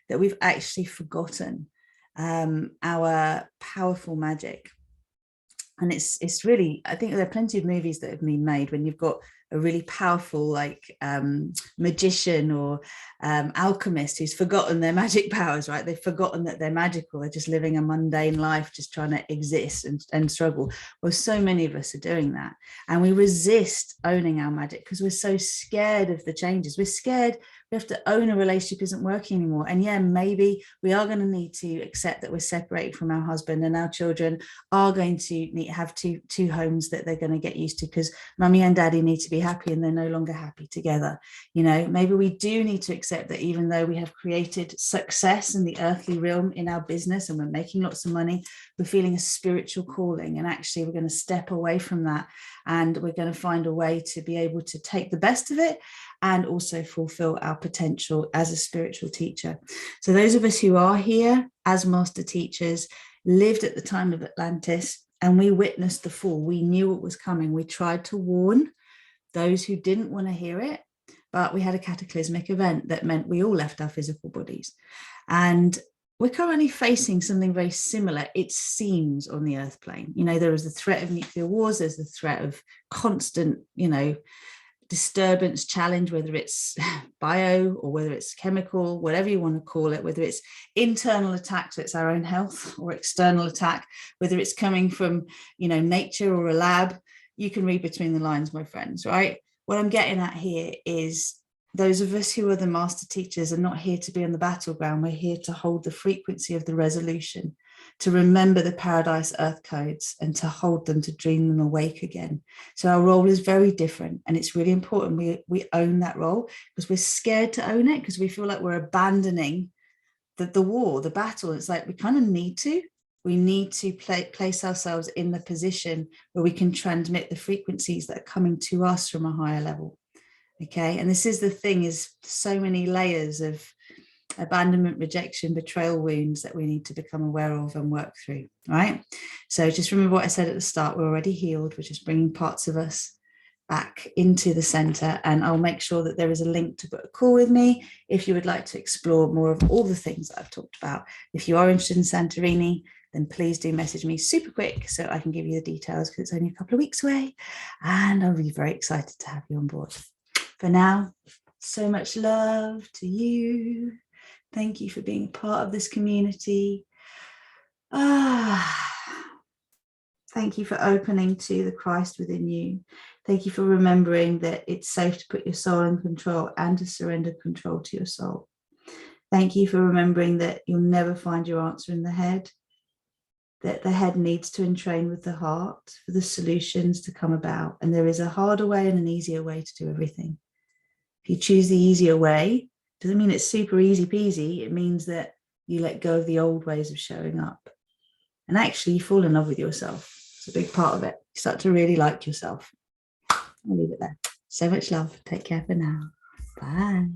that we've actually forgotten our powerful magic. And it's really, I think there are plenty of movies that have been made when you've got a really powerful like magician or alchemist who's forgotten their magic powers, right? They've forgotten that they're magical. They're just living a mundane life, just trying to exist and struggle. Well, so many of us are doing that. And we resist owning our magic because we're so scared of the changes. We're scared we have to own a relationship isn't working anymore. And yeah, maybe we are going to need to accept that we're separated from our husband, and our children are going to have two homes that they're going to get used to because mummy and daddy need to be happy and they're no longer happy together. You know, maybe we do need to accept that even though we have created success in the earthly realm in our business and we're making lots of money, we're feeling a spiritual calling, and actually we're going to step away from that, and we're going to find a way to be able to take the best of it and also fulfill our potential as a spiritual teacher. So those of us who are here as master teachers lived at the time of Atlantis, and we witnessed the fall. We knew what was coming. We tried to warn those who didn't want to hear it, but we had a cataclysmic event that meant we all left our physical bodies. And we're currently facing something very similar, it seems, on the earth plane. You know, there is the threat of nuclear wars, there's the threat of constant, you know, disturbance, challenge, whether it's bio or whether it's chemical, whatever you want to call it, whether it's internal attack, so it's our own health, or external attack, whether it's coming from, you know, nature or a lab. You can read between the lines, my friends, right? What I'm getting at here is those of us who are the master teachers are not here to be on the battleground. We're here to hold the frequency of the resolution, to remember the paradise earth codes, and to hold them, to dream them awake again. So our role is very different, and it's really important we own that role, because we're scared to own it, because we feel like we're abandoning the war, the battle. It's like we kind of need to. We need to place ourselves in the position where we can transmit the frequencies that are coming to us from a higher level. Okay, and this is the thing, is so many layers of abandonment, rejection, betrayal wounds that we need to become aware of and work through, right? So just remember what I said at the start, we're already healed. We're just bringing parts of us back into the center, and I'll make sure that there is a link to book a call with me if you would like to explore more of all the things that I've talked about. If you are interested in Santorini, then please do message me super quick so I can give you the details, because it's only a couple of weeks away, and I'll be very excited to have you on board. For now, so much love to you. Thank you for being a part of this community. Thank you for opening to the Christ within you. Thank you for remembering that it's safe to put your soul in control and to surrender control to your soul. Thank you for remembering that you'll never find your answer in the head, that the head needs to entrain with the heart for the solutions to come about. And there is a harder way and an easier way to do everything. If you choose the easier way, doesn't mean it's super easy peasy. It means that you let go of the old ways of showing up. And actually you fall in love with yourself. It's a big part of it. You start to really like yourself. I'll leave it there. So much love. Take care for now. Bye.